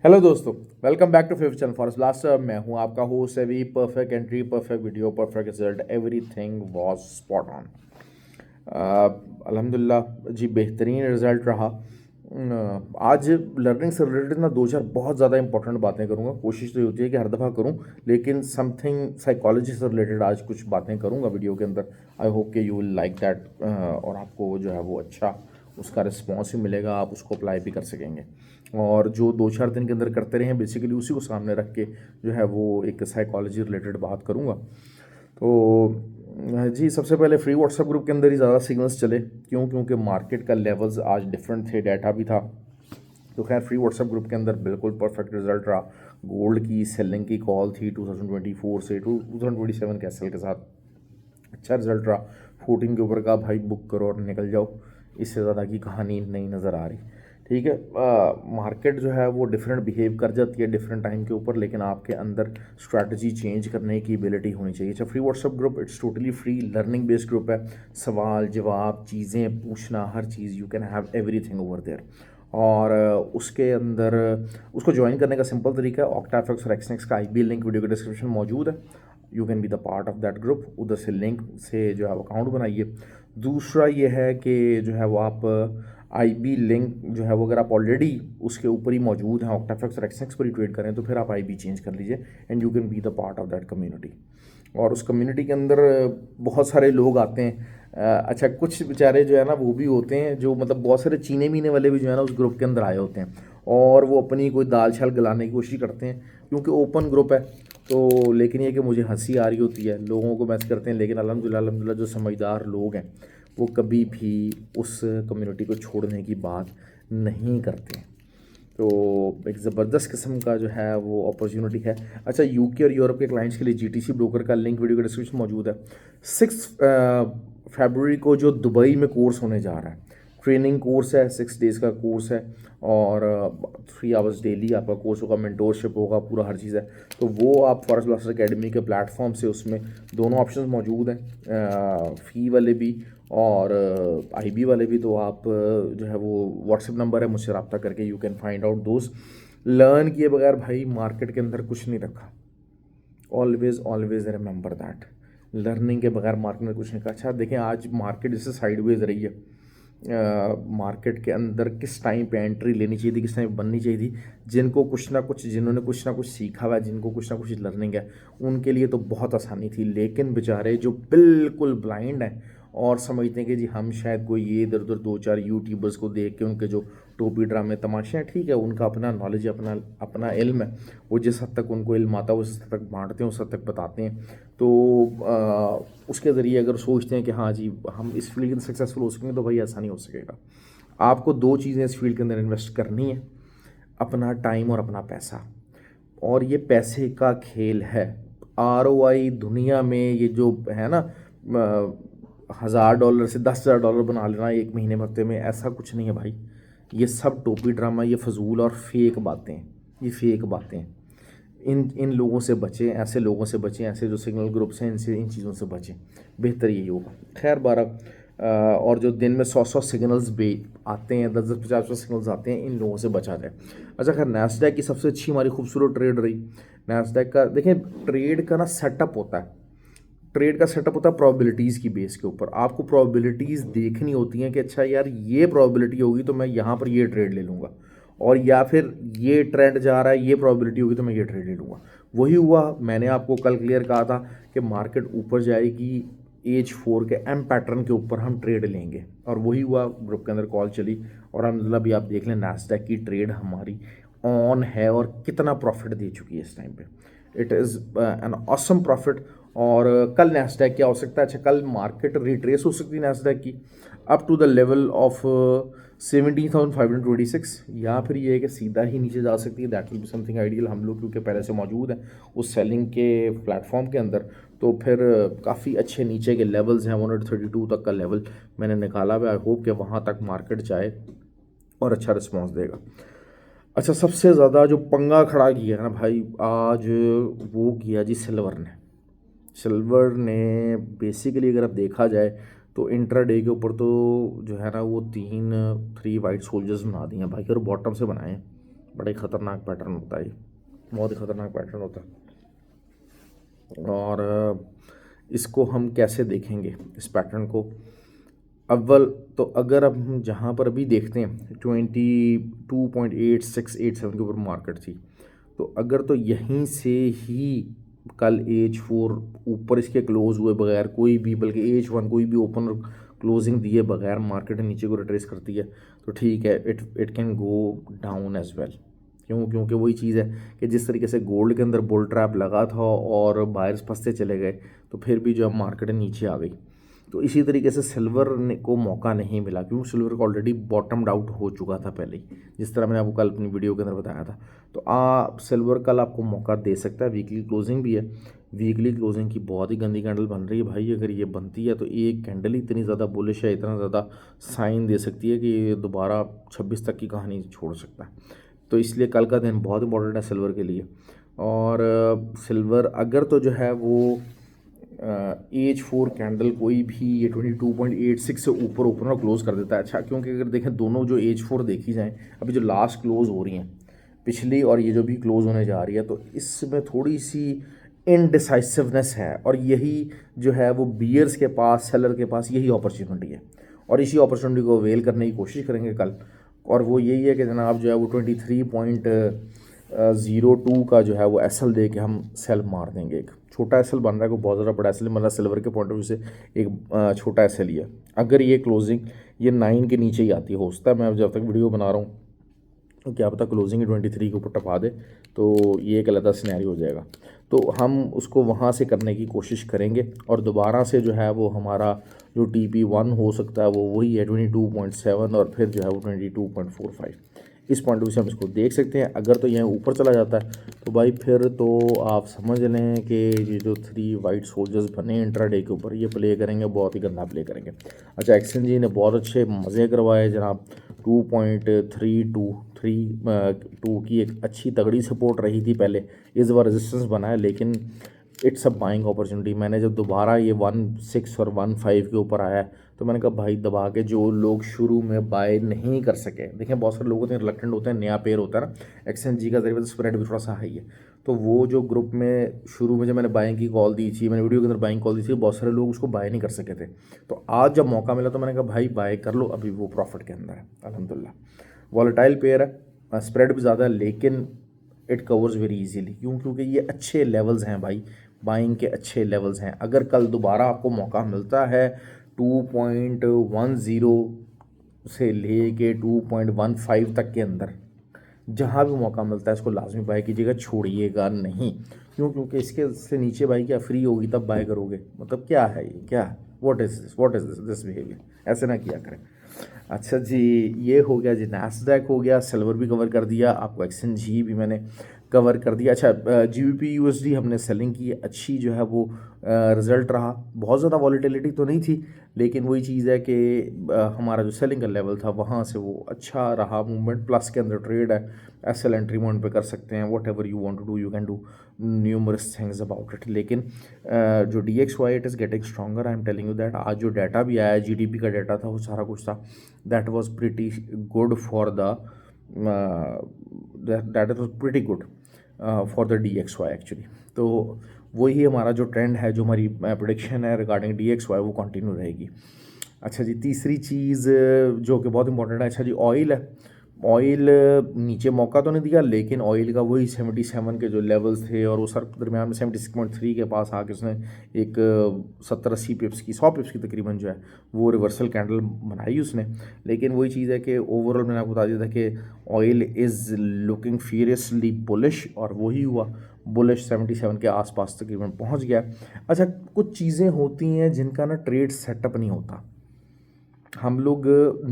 Hello दोस्तों, welcome back to fifth channel forest blaster. मैं हूं आपका host Abhi. Perfect entry, perfect video, perfect result, everything was spot on. अल्हम्दुलिल्लाह जी, बेहतरीन रिजल्ट रहा। आज लर्निंग से रिलेटेड ना दो चार बहुत ज़्यादा इंपॉर्टेंट बातें करूँगा। कोशिश तो ये होती है कि हर दफ़ा करूँ, लेकिन समथिंग साइकोलॉजी से रिलेटेड आज कुछ बातें करूँगा वीडियो के अंदर। आई होप कि यू विल लाइक दैट, और आपको जो है वो अच्छा उसका रिस्पॉन्स भी मिलेगा, आप उसको अप्लाई भी कर सकेंगे। और जो दो चार दिन के अंदर करते रहे हैं, बेसिकली उसी को सामने रख के जो है वो एक साइकोलॉजी रिलेटेड बात करूँगा। तो जी, सबसे पहले फ्री व्हाट्सएप ग्रुप के अंदर ही ज़्यादा सिग्नल्स चले। क्यों? क्योंकि मार्केट का लेवल्स आज डिफरेंट थे, डाटा भी था। तो खैर फ्री व्हाट्सएप ग्रुप के अंदर बिल्कुल परफेक्ट रिजल्ट रहा। गोल्ड की सेलिंग की कॉल थी 2024 से 2027 के एसएल के साथ। अच्छा रिजल्ट रहा। 14 के ऊपर का भाई बुक करो और निकल जाओ। इससे ज़्यादा की कहानी नहीं नज़र आ रही। ठीक है, मार्केट जो है वो डिफरेंट बिहेव कर जाती है डिफरेंट टाइम के ऊपर, लेकिन आपके अंदर स्ट्रैटेजी चेंज करने की एबिलिटी होनी चाहिए। अच्छा, free WhatsApp group it's totally free, learning based group है। सवाल जवाब, चीज़ें पूछना, हर चीज़ you can have everything over there. और उसके अंदर उसको ज्वाइन करने का सिंपल तरीका है, ऑक्टाफेक्स और एक्सनेक्स का आईबी लिंक वीडियो के डिस्क्रिप्शन मौजूद है। You can be the part of that group. उधर से लिंक से जो है अकाउंट बनाइए। दूसरा ये है कि जो है वो आप आईबी लिंक जो है वो अगर आप ऑलरेडी उसके ऊपर ही मौजूद हैं, ऑक्टाफेक्स और एक्सनेक्स पर ही ट्रेड करें, तो फिर आप आईबी चेंज कर लीजिए and you can be the part of that community. और उस कम्युनिटी के अंदर बहुत सारे लोग आते हैं। अच्छा, कुछ बेचारे जो है ना वो भी होते हैं जो मतलब बहुत सारे चीने मीने वाले भी जो है ना उस ग्रुप के अंदर आए होते हैं, और वो अपनी कोई दाल छाल गलाने की कोशिश करते हैं क्योंकि ओपन ग्रुप है। तो लेकिन ये कि मुझे हंसी आ रही होती है, लोगों को मैसेज करते हैं, लेकिन अल्हम्दुलिल्लाह अल्हम्दुलिल्लाह जो समझदार लोग हैं वो कभी भी उस कम्युनिटी को छोड़ने की बात नहीं करते हैं। तो एक ज़बरदस्त किस्म का जो है वो अपॉर्चुनिटी है। अच्छा, यूके और यूरोप के क्लाइंट्स के लिए जीटीसी ब्रोकर का लिंक वीडियो के डिस्क्रिप्शन मौजूद है। 6 फरवरी को जो दुबई में कोर्स होने जा रहा है, ट्रेनिंग कोर्स है, 6 डेज़ का कोर्स है, और 3 आवर्स डेली आपका कोर्स होगा, मेंटोरशिप होगा, पूरा हर चीज़ है। तो वो आप फॉरेस्ट ब्लास्टर अकेडमी के प्लेटफॉर्म से, उसमें दोनों ऑप्शंस मौजूद हैं, फ़ी वाले भी और आईबी वाले भी। तो आप जो है वो व्हाट्सएप नंबर है, मुझसे रब्ता करके यू कैन फाइंड आउट दोस्त। लर्न किए बगैर भाई मार्केट के अंदर कुछ नहीं रखा। Always always remember that, learning के बगैर मार्केट में कुछ नहीं रखा। अच्छा देखें, आज मार्केट जैसे साइडवेज रही है, मार्केट के अंदर किस टाइम पे एंट्री लेनी चाहिए थी, किस टाइम बननी चाहिए थी। जिनको कुछ ना कुछ, जिन्होंने कुछ ना कुछ सीखा हुआ है, जिनको कुछ ना कुछ लर्निंग है, उनके लिए तो बहुत आसानी थी। लेकिन बेचारे जो बिल्कुल ब्लाइंड हैं और समझते हैं कि जी हम शायद कोई ये इधर उधर दो चार यूट्यूबर्स को देख के उनके जो टोपी ड्रामे तमाशे हैं, ठीक है, उनका अपना नॉलेज, अपना अपना इल्म है, वो जिस हद तक उनको इल्म आता है उस हद तक बांटते हैं, उस हद तक बताते हैं। तो उसके ज़रिए अगर सोचते हैं कि हाँ जी हम इस फील्ड के अंदर सक्सेसफुल हो सकेंगे, तो भाई ऐसा नहीं हो सकेगा। आपको दो चीज़ें इस फील्ड के अंदर इन्वेस्ट करनी है, अपना टाइम और अपना पैसा। और ये पैसे का खेल है। आरओआई दुनिया में ये जो है ना, $1000 से $10,000 बना लेना एक महीने में, हफ्ते में, ऐसा कुछ नहीं है भाई। ये सब टोपी ड्रामा, ये फजूल और फेक बातें हैं, ये फेक बातें हैं। इन इन लोगों से बचें, ऐसे लोगों से बचें, ऐसे जो सिग्नल ग्रुप्स हैं, इनसे, इन चीज़ों से बचें, बेहतर यही होगा। खैर 12 और जो दिन में 100 सिग्नल्स भी आते हैं, 10 50 सिग्नल्स आते हैं, इन लोगों से बचा जाए। अच्छा, खैर नैस्डैक की सबसे अच्छी हमारी खूबसूरत ट्रेड रही। नैस्डैक का देखें, ट्रेड का ना सेटअप होता है, ट्रेड का सेटअप होता है प्रोबेबिलिटीज़ की बेस के ऊपर। आपको प्रोबेबिलिटीज़ देखनी होती हैं कि अच्छा यार ये प्रोबेबिलिटी होगी तो मैं यहाँ पर ये ट्रेड ले लूँगा, और या फिर ये ट्रेंड जा रहा है, ये प्रोबेबिलिटी होगी तो मैं ये ट्रेड ले लूँगा। वही हुआ, मैंने आपको कल क्लियर कहा था कि मार्केट ऊपर जाएगी, H4 के एम पैटर्न के ऊपर हम ट्रेड लेंगे, और वही हुआ। ग्रुप के अंदर कॉल चली, और अलहमदिल्ला भी आप देख लें नैस्डैक की ट्रेड हमारी ऑन है और कितना प्रॉफिट दे चुकी है इस टाइम पे। It is an awesome profit. और कल नैस्डैक क्या हो सकता है? अच्छा, कल मार्केट रिट्रेस हो सकती है नैस्डैक की up to the level of 17,526, या फिर ये है कि सीधा ही नीचे जा सकती है। That will be something ideal. हम लोग क्योंकि पहले से मौजूद हैं उस सेलिंग के प्लेटफॉर्म के अंदर, तो फिर काफ़ी अच्छे नीचे के लेवल्स हैं। 132 तक का लेवल मैंने निकाला हुआ। आई होप कि वहाँ तक मार्केट जाए और अच्छा रिस्पॉन्स देगा। अच्छा, सबसे ज़्यादा जो पंगा खड़ा किया है ना भाई आज, वो किया जी सिल्वर ने। सिल्वर ने बेसिकली अगर अब देखा जाए तो इंट्राडे के ऊपर तो जो है ना वो 3 वाइट सोल्जर्स बना दिए हैं भाई, और बॉटम से बनाए हैं। बड़ा ही ख़तरनाक पैटर्न होता है ये, बहुत ही ख़तरनाक पैटर्न होता है। और इसको हम कैसे देखेंगे इस पैटर्न को? अव्वल तो अगर अब हम जहाँ पर अभी देखते हैं 22.8687 के ऊपर मार्केट थी, तो अगर तो यहीं से ही कल H4 ऊपर इसके क्लोज हुए बगैर कोई भी, बल्कि H1 कोई भी ओपन क्लोजिंग दिए बगैर मार्केट नीचे को रिट्रेस करती है तो ठीक है, it can go down as well. क्योंकि वही चीज़ है कि जिस तरीके से गोल्ड के अंदर बुल ट्रैप लगा था और बायर्स फंसते चले गए, तो फिर भी जो मार्केट नीचे आ गई। तो इसी तरीके से सिल्वर को मौका नहीं मिला, क्योंकि सिल्वर का ऑलरेडी बॉटम्ड आउट हो चुका था पहले ही, जिस तरह मैंने आपको कल अपनी वीडियो के अंदर बताया था। तो सिल्वर कल आपको मौका दे सकता है। वीकली क्लोजिंग भी है, वीकली क्लोजिंग की बहुत ही गंदी कैंडल बन रही है भाई। अगर ये बनती है तो एक कैंडल ही इतनी ज़्यादा बुलिश है, इतना ज़्यादा साइन दे सकती है कि ये दोबारा 26 तक की कहानी छोड़ सकता है। तो इसलिए कल का दिन बहुत इंपॉर्टेंट है सिल्वर के लिए। और सिल्वर अगर तो जो है वो H4 कैंडल कोई भी ये 22.86 से ऊपर ओपन और क्लोज कर देता है, अच्छा, क्योंकि अगर देखें दोनों जो H4 देखी जाएँ, अभी जो लास्ट क्लोज हो रही हैं पिछली और ये जो भी क्लोज होने जा रही है, तो इसमें थोड़ी सी इनडिसाइसिवनेस है। और यही जो है वो बियर्स के पास, सेलर के पास यही अपॉर्चुनिटी है, और इसी अपॉर्चुनिटी को अवेल करने की कोशिश करेंगे कल। और वो यही है कि जनाब जो है वो 23.02 का जो है वो एसएल दे के हम सेल मार देंगे। एक छोटा एसएल बन रहा है, कोई बहुत ज़्यादा बड़ा एसएल, मतलब सिल्वर के पॉइंट ऑफ व्यू से एक छोटा एसएल ही है। अगर ये क्लोजिंग ये 9 के नीचे ही आती है, हो सकता है मैं जब तक वीडियो बना रहा हूँ तो क्या पता क्लोजिंग 23 के ऊपर टपा दे, तो ये एक अलग सिनेरियो हो जाएगा। तो हम उसको वहाँ से करने की कोशिश करेंगे, और दोबारा से जो है वो हमारा जो TP1 हो सकता है वो वही है 22.7, और फिर जो है वो 22.45। इस पॉइंट ऑफ व्यू से हम इसको देख सकते हैं। अगर तो यहाँ ऊपर चला जाता है तो भाई फिर तो आप समझ लें कि ये जो 3 वाइट सोल्जर्स बने इंट्राडे के ऊपर, ये प्ले करेंगे, बहुत ही गंदा प्ले करेंगे। अच्छा, एक्सचेंज ने बहुत अच्छे मज़े करवाए जनाब। 2.323 की एक अच्छी तगड़ी सपोर्ट रही थी पहले, इस बार रेजिस्टेंस बना है, लेकिन इट्स अ बाइंग अपॉर्चुनिटी। मैंने जब दोबारा ये 16 और 15 के ऊपर आया तो मैंने कहा भाई दबा के, जो लोग शुरू में बाय नहीं कर सके, देखें बहुत सारे लोग होते हैं रिलक्टेंट होते हैं, नया पेयर होता है ना, एक्सचेंज का जरिए, तो स्प्रेड भी थोड़ा सा हाई है। तो वो जो ग्रुप में शुरू में जब मैंने बाइंग की कॉल दी थी, मैंने वीडियो के अंदर बाइंग कॉल दी थी, बहुत सारे लोग उसको बाय नहीं कर सके थे। तो आज जब मौका मिला तो मैंने कहा भाई बाय कर लो, अभी वो प्रॉफिट के अंदर है अल्हम्दुलिल्लाह। वॉलेटाइल पेयर है, स्प्रेड भी ज़्यादा है, लेकिन इट कवर्स वेरी इजीली। क्योंकि ये अच्छे लेवल्स हैं भाई, बाइंग के अच्छे लेवल्स हैं। अगर कल दोबारा आपको मौका मिलता है 2.10 से ले के 2.15 तक के अंदर, जहाँ भी मौका मिलता है इसको लाजमी बाय कीजिएगा, छोड़िएगा नहीं। क्योंकि इसके से नीचे बाई क्या फ्री होगी तब बाय करोगे, मतलब क्या है ये, क्या है, व्हाट इज़ दिस बिहेवियर, ऐसे ना किया करें। अच्छा जी, ये हो गया जी, नैस्डैक हो गया, सिल्वर भी कवर कर दिया, आपको एक्सचेंज भी मैंने कवर कर दिया। अच्छा, GBP USD हमने सेलिंग की, अच्छी जो है वो रिज़ल्ट रहा। बहुत ज़्यादा वॉलीटिलिटी तो नहीं थी, लेकिन वही चीज़ है कि हमारा जो सेलिंग का लेवल था वहाँ से वो अच्छा रहा। मूवमेंट प्लस के अंदर ट्रेड है, एसएल एंट्री पॉइंट पे कर सकते हैं। Whatever you want to do, you can do numerous things about it. लेकिन जो DXY it is getting stronger, I am telling you that. आज जो डाटा भी आया, GDP का डाटा था, वो सारा कुछ था, that was pretty good for the that was pretty good for the DXY actually. तो वही हमारा जो ट्रेंड है, जो हमारी प्रेडिक्शन है रिगार्डिंग DXY, वो कंटिन्यू रहेगी। अच्छा जी, तीसरी चीज़ जो कि बहुत इंपॉर्टेंट है, अच्छा जी, ऑयल है। ऑयल नीचे मौका तो नहीं दिया, लेकिन ऑयल का वही 77 के जो लेवल्स थे, और वो सर दरमियान में 76.3 के पास आके उसने एक 70-80 पिप्स की, 100 पिप्स की तकरीबन जो है वो रिवर्सल कैंडल बनाई उसने। लेकिन वही चीज़ है कि ओवरऑल मैंने आपको बता दिया था कि oil is looking furiously bullish, और वही हुआ, बुलिश 77 के आसपास तकरीबन पहुंच गया। अच्छा, कुछ चीज़ें होती हैं जिनका ना ट्रेड सेटअप नहीं होता। हम लोग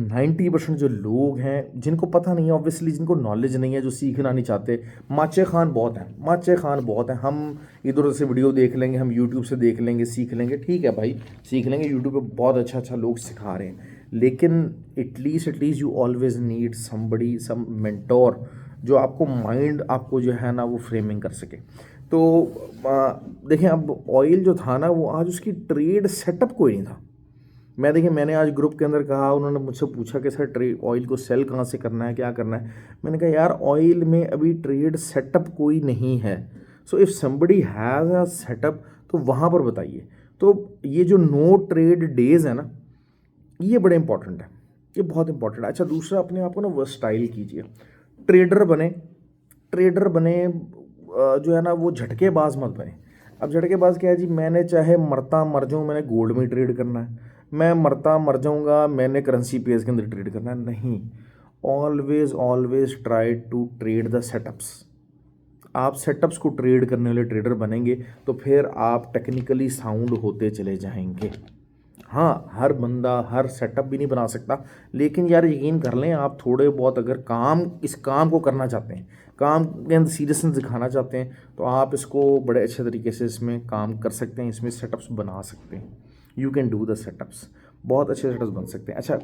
90% जो लोग हैं जिनको पता नहीं है, ऑब्वियसली जिनको नॉलेज नहीं है, जो सीखना नहीं चाहते, माचे खान बहुत हैं, माचे खान बहुत हैं। हम इधर उधर से वीडियो देख लेंगे, हम यूट्यूब से देख लेंगे, सीख लेंगे, ठीक है भाई, सीख लेंगे, यूट्यूब पे बहुत अच्छा लोग सिखा रहे हैं, लेकिन at least you always need somebody, some mentor, जो आपको माइंड आपको जो है ना वो फ्रेमिंग कर सके। तो देखें, अब ऑयल जो था ना वो आज उसकी ट्रेड सेटअप कोई नहीं था। मैं देखिए, मैंने आज ग्रुप के अंदर कहा, उन्होंने मुझसे पूछा कि सर ट्रेड ऑयल को सेल कहाँ से करना है, क्या करना है। मैंने कहा यार ऑयल में अभी ट्रेड सेटअप कोई नहीं है। So if somebody has a setup तो वहाँ पर बताइए। तो ये जो नो ट्रेड डेज़ है ना, ये बड़े इंपॉर्टेंट है, ये बहुत इंपॉर्टेंट है। अच्छा, दूसरा, अपने आप को ना वर्सटाइल कीजिए, ट्रेडर बने। ट्रेडर बने जो है ना वो झटकेबाज मत बने। अब झटकेबाज क्या है जी, मैंने चाहे मरता मर जाऊँ, मैंने गोल्ड में ट्रेड करना है, मैं मरता मर जाऊँगा मैंने करेंसी पेयर्स के अंदर ट्रेड करना है, नहीं। Always always try to trade the setups. आप सेटअप्स को ट्रेड करने वाले ट्रेडर बनेंगे तो फिर आप टेक्निकली साउंड होते चले जाएंगे। हाँ, हर बंदा हर सेटअप भी नहीं बना सकता, लेकिन यार यकीन कर लें, आप थोड़े बहुत अगर इस काम को करना चाहते हैं, काम के अंदर सीरियसनेस दिखाना चाहते हैं, तो आप इसको बड़े अच्छे तरीके से इसमें काम कर सकते हैं, इसमें सेटअप्स बना सकते हैं। You can do the setups, बहुत अच्छे सेटअप्स बन सकते हैं। अच्छा,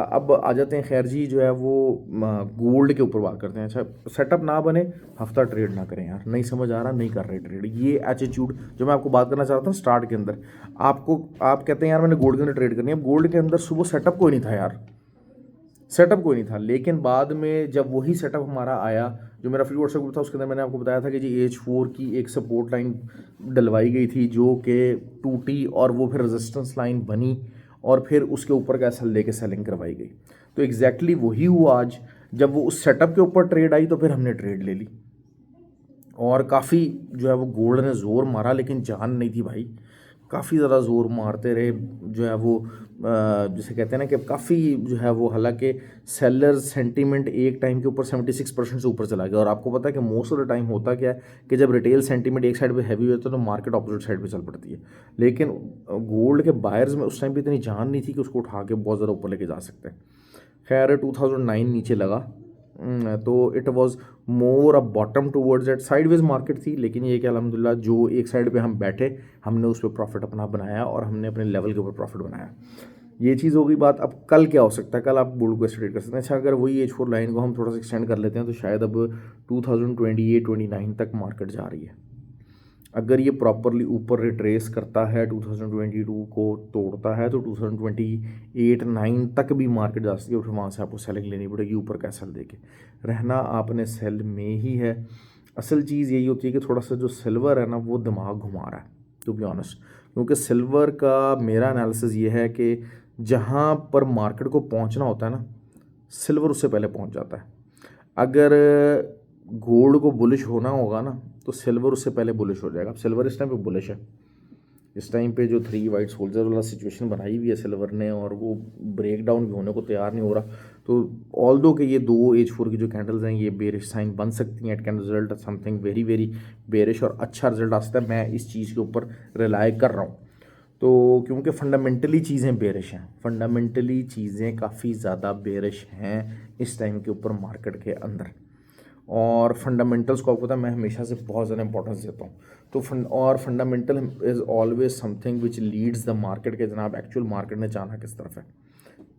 अब आ जाते हैं खैर जी, जो है वो गोल्ड के ऊपर बात करते हैं। अच्छा, सेटअप ना बने, हफ्ता ट्रेड ना करें यार, नहीं समझ आ रहा, नहीं कर रहे ट्रेड, ये एटीट्यूड जो मैं आपको बात करना चाहता हूँ स्टार्ट के अंदर। आप कहते हैं यार मैंने गोल्ड के अंदर ट्रेड करनी है, अब गोल्ड के अंदर सुबह सेटअप कोई नहीं था यार, सेटअप कोई नहीं था, लेकिन बाद में जब वही सेटअप हमारा आया, जो मेरा फ्री व्हाट्सएप ग्रुप था उसके अंदर मैंने आपको बताया था कि जी H4 की एक सपोर्ट लाइन डलवाई गई थी जो कि टूटी, और वो फिर रेजिस्टेंस लाइन बनी, और फिर उसके ऊपर का एसएल लेके सेलिंग करवाई गई। तो एग्जैक्टली वही हुआ आज, जब वो उस सेटअप के ऊपर ट्रेड आई तो फिर हमने ट्रेड ले ली, और काफ़ी जो है वो गोल्ड ने ज़ोर मारा, लेकिन जान नहीं थी भाई, काफ़ी ज़्यादा ज़ोर मारते रहे। जो है वो जिसे कहते हैं ना कि काफ़ी जो है वो, हालांकि सेलर सेंटीमेंट एक टाइम के ऊपर 76% से ऊपर चला गया, और आपको पता है कि मोस्ट ऑफ द टाइम होता क्या है कि जब रिटेल सेंटीमेंट एक साइड पे हैवी होता है तो मार्केट अपोजिट साइड पे चल पड़ती है। लेकिन गोल्ड के बायर्स में उस टाइम पे इतनी जान नहीं थी कि उसको उठा के बहुत ज़्यादा ऊपर लेके जा सकते हैं। खैर 2009 नीचे लगा, तो it was more a bottom towards that, sideways market थी, लेकिन ये कि अल्हम्दुलिल्लाह जो एक साइड पे हम बैठे, हमने उस पर प्रॉफिट अपना बनाया, और हमने अपने लेवल के ऊपर प्रॉफिट बनाया। ये चीज़ हो गई बात। अब कल क्या हो सकता है, कल आप गोल्ड को ट्रेड कर सकते हैं। अच्छा, अगर वही H4 लाइन को हम थोड़ा सा एक्सटेंड कर लेते हैं तो शायद अब 2028-29 तक मार्केट जा रही है। अगर ये प्रॉपरली ऊपर रिट्रेस करता है, 2022 को तोड़ता है, तो 2028-9 तक भी मार्केट जा सकती है, और फिर वहाँ से आपको सेलिंग लेनी पड़ेगी ऊपर का सेल देके। रहना आपने सेल में ही है। असल चीज़ यही होती है कि थोड़ा सा जो सिल्वर है ना वो दिमाग घुमा रहा है, टू बी ऑनेस्ट। क्योंकि सिल्वर का मेरा एनालिसिस ये है कि जहाँ पर मार्केट को पहुँचना होता है ना, सिल्वर उससे पहले पहुँच जाता है। अगर गोल्ड को बुलिश होना होगा ना, तो सिल्वर उससे पहले बुलिश हो जाएगा। अब सिल्वर इस टाइम पे बुलिश है, इस टाइम पे जो 3 वाइट सोल्जर वाला सिचुएशन बनाई हुई है सिल्वर ने, और वो ब्रेक डाउन भी होने को तैयार नहीं हो रहा। तो ऑल दो कि ये दो H4 की जो कैंडल्स हैं ये बेरिश साइन बन सकती हैं, it can result something very very bearish, और अच्छा रिजल्ट आ सकता है। मैं इस चीज़ के ऊपर रिलाई कर रहा हूँ, तो क्योंकि फंडामेंटली चीज़ें बेरिश हैं, फंडामेंटली चीज़ें काफ़ी ज़्यादा बेरिश हैं इस टाइम के ऊपर मार्केट के अंदर। और फंडामेंटल्स को आपको पता है मैं हमेशा से बहुत ज़्यादा इंपॉर्टेंस देता हूँ। तो fundamental is always something which leads the market, के जनाब एक्चुअल मार्केट ने जाना किस तरफ है।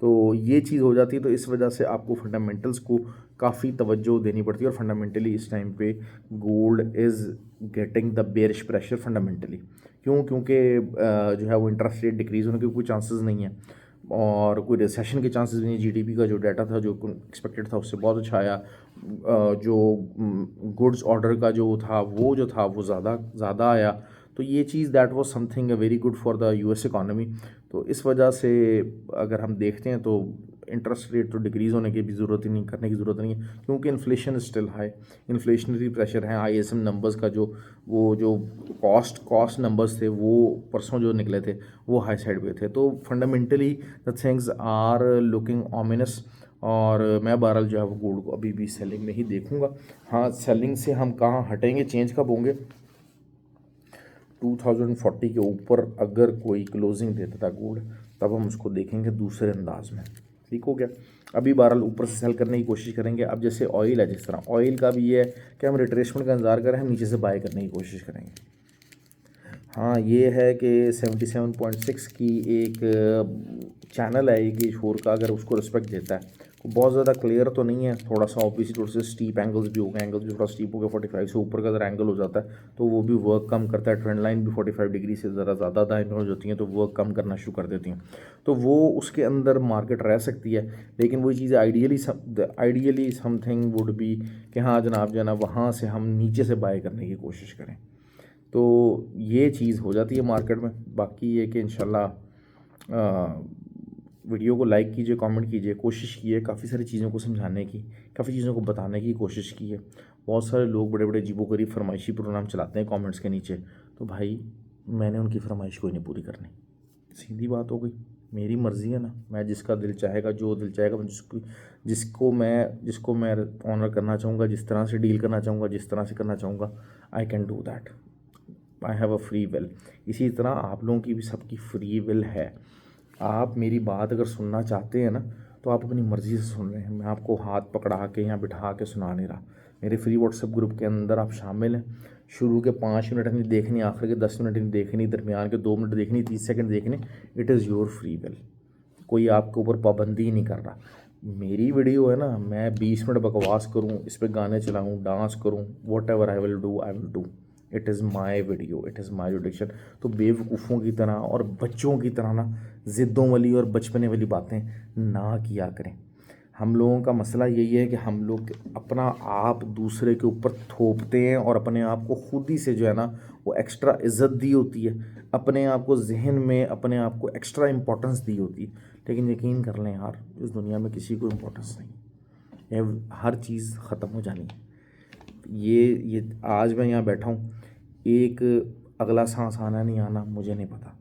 तो ये चीज़ हो जाती है, तो इस वजह से आपको फंडामेंटल्स को काफ़ी तवज्जो देनी पड़ती है, और फंडामेंटली इस टाइम पे gold is getting the bearish pressure fundamentally. क्यों? क्योंकि जो है वो इंटरेस्ट रेट डिक्रीज़ होने के कोई चांसेस नहीं है, और कोई रिसेशन के चांसेस नहीं है। जीडीपी का जो डाटा था जो एक्सपेक्टेड था उससे बहुत अच्छा आया। जो गुड्स ऑर्डर का जो था वो ज़्यादा आया। तो ये चीज़ that was something very good for the US economy. तो इस वजह से अगर हम देखते हैं तो इंटरेस्ट रेट तो डिक्रीज़ होने की भी ज़रूरत ही नहीं, करने की ज़रूरत नहीं है, क्योंकि inflation still high, inflationary pressure है। आईएसएम नंबर्स का जो कॉस्ट नंबर्स थे वो परसों जो निकले थे वो हाई साइड पे थे। तो fundamentally the things are looking ominous, और मैं बहरहाल जो है वो गोल्ड को अभी भी सेलिंग में ही देखूंगा। हाँ, सेलिंग से हम कहाँ हटेंगे, चेंज कब होंगे, 2040 के ऊपर अगर कोई क्लोजिंग देता था गोल्ड, तब हम उसको देखेंगे दूसरे अंदाज में। ठीक हो गया। अभी बहरहाल ऊपर से सेल करने की कोशिश करेंगे। अब जैसे ऑयल है, जिस तरह ऑयल का भी ये है कि हम रिट्रेसमेंट का इंतजार करें, हम नीचे से बाय करने की कोशिश करेंगे। हाँ, ये है कि 77.6 की एक चैनल है एक H4 का, अगर उसको रिस्पेक्ट देता है बहुत ज़्यादा क्लियर तो नहीं है, थोड़ा सा ऑब्वियसली थोड़े से स्टीप एंगल्स भी हो गए, एंगल्स भी थोड़ा स्टीप हो गया, 45 से ऊपर का अगर एंगल हो जाता है तो वो भी वर्क कम करता है। ट्रेंड लाइन भी 45 डिग्री से ज़रा ज़्यादा दाएं हो जाती हैं तो वर्क कम करना शुरू कर देती हैं, तो वो उसके अंदर मार्केट रह सकती है। लेकिन वही चीज़ आइडियली समथिंग वुड बी कि हाँ जनाब जो है ना वहाँ से हम नीचे से बाय करने की कोशिश करें, तो ये चीज़ हो जाती है मार्केट में। बाकी ये कि इंशाल्लाह वीडियो को लाइक कीजिए, कमेंट कीजिए, कोशिश कीजिए काफ़ी सारी चीज़ों को समझाने की, काफ़ी चीज़ों को बताने की कोशिश की है। बहुत सारे लोग बड़े बड़े अजीबोगरीब फरमाइशी प्रोग्राम चलाते हैं कमेंट्स के नीचे, तो भाई मैंने उनकी फरमाइश कोई नहीं पूरी करनी, सीधी बात हो गई। मेरी मर्ज़ी है ना, मैं जिसका दिल चाहेगा, जो दिल चाहेगा, मैं जिसको मैं ऑनर करना चाहूँगा, जिस तरह से डील करना चाहूँगा, जिस तरह से करना चाहूँगा, I can do that. I have a free will. इसी तरह आप लोगों की भी सबकी फ्री विल है। आप मेरी बात अगर सुनना चाहते हैं ना तो आप अपनी मर्ज़ी से सुन रहे हैं, मैं आपको हाथ पकड़ा के यहाँ बिठा के सुना नहीं रहा। मेरे फ्री व्हाट्सएप ग्रुप के अंदर आप शामिल हैं। शुरू के 5 मिनट नहीं देखनी, आखिर के 10 मिनट नहीं देखनी, दरमियान के 2 मिनट देखनी, 30 सेकंड देखने, it is your free will. कोई आपके ऊपर पाबंदी ही नहीं कर रहा। मेरी वीडियो है ना, मैं 20 मिनट बकवास करूँ, इस पर गाने चलाऊँ, डांस करूँ, what ever I will do. It is my video, it is my जुडिक्शन। तो बेवकूफ़ों की तरह और बच्चों की तरह ना ज़िद्दों वाली और बचपने वाली बातें ना किया करें। हम लोगों का मसला यही है कि हम लोग अपना आप दूसरे के ऊपर थोपते हैं और अपने आप को खुद ही से जो है ना वो एक्स्ट्रा इज़्ज़त दी होती है, अपने आप को जहन में अपने आप को एक्स्ट्रा इम्पोर्टेंस दी होती है। लेकिन यकीन कर लें यार, इस दुनिया में किसी को इम्पोर्टेंस नहीं है, हर चीज़ ख़त्म हो जानी है। ये आज मैं यहाँ बैठा हूँ, एक अगला सांस आना नहीं आना मुझे नहीं पता।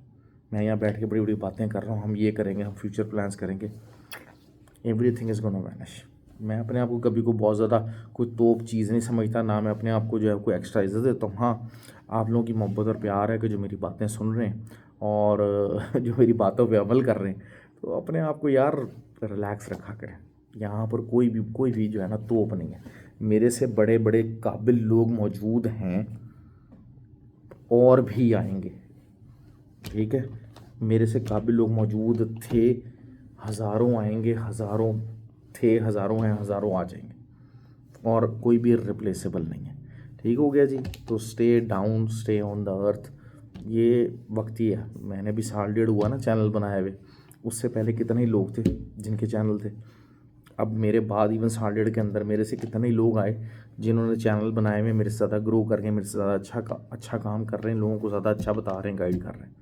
मैं यहाँ बैठ के बड़ी बड़ी बातें कर रहा हूँ, हम ये करेंगे, हम फ्यूचर प्लान्स करेंगे, एवरीथिंग इज़ गोना वैनिश। मैं अपने आप को कभी को बहुत ज़्यादा कोई तोप चीज़ नहीं समझता, ना मैं अपने आप को जो है कोई एक्स्ट्रा इज़्ज़त देता हूँ। हाँ, आप लोगों की मोहब्बत और प्यार है कि जो मेरी बातें सुन रहे हैं और जो मेरी बातों पे अमल कर रहे हैं, तो अपने आप को यार रिलैक्स रखा करें। यहाँ पर कोई भी जो है ना तोप नहीं है। मेरे से बड़े बड़े काबिल लोग मौजूद हैं और भी आएंगे, ठीक है। मेरे से काबिल लोग मौजूद थे, हज़ारों आएंगे, हज़ारों थे, हज़ारों हैं, हज़ारों आ जाएंगे, और कोई भी रिप्लेसेबल नहीं है। ठीक हो गया जी। तो stay down, stay on the earth. ये वक्त ही है। मैंने भी 1.5 साल हुआ ना चैनल बनाए हुए, उससे पहले कितने ही लोग थे जिनके चैनल थे। अब मेरे बाद इवन 1.5 साल के अंदर मेरे से कितने ही लोग आए जिन्होंने चैनल बनाए हुए, मेरे से ज़्यादा ग्रो कर गए, मेरे से ज़्यादा अच्छा काम कर रहे हैं, लोगों को ज़्यादा अच्छा बता रहे हैं, गाइड कर रहे हैं।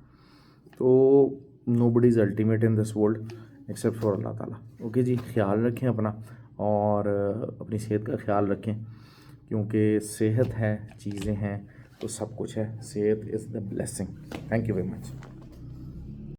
तो nobody is ultimate in this world except for Allah Taala. Okay जी, ख्याल रखें अपना, और अपनी सेहत का ख्याल रखें, क्योंकि सेहत है, चीज़ें हैं तो सब कुछ है। सेहत is the blessing. Thank you very much.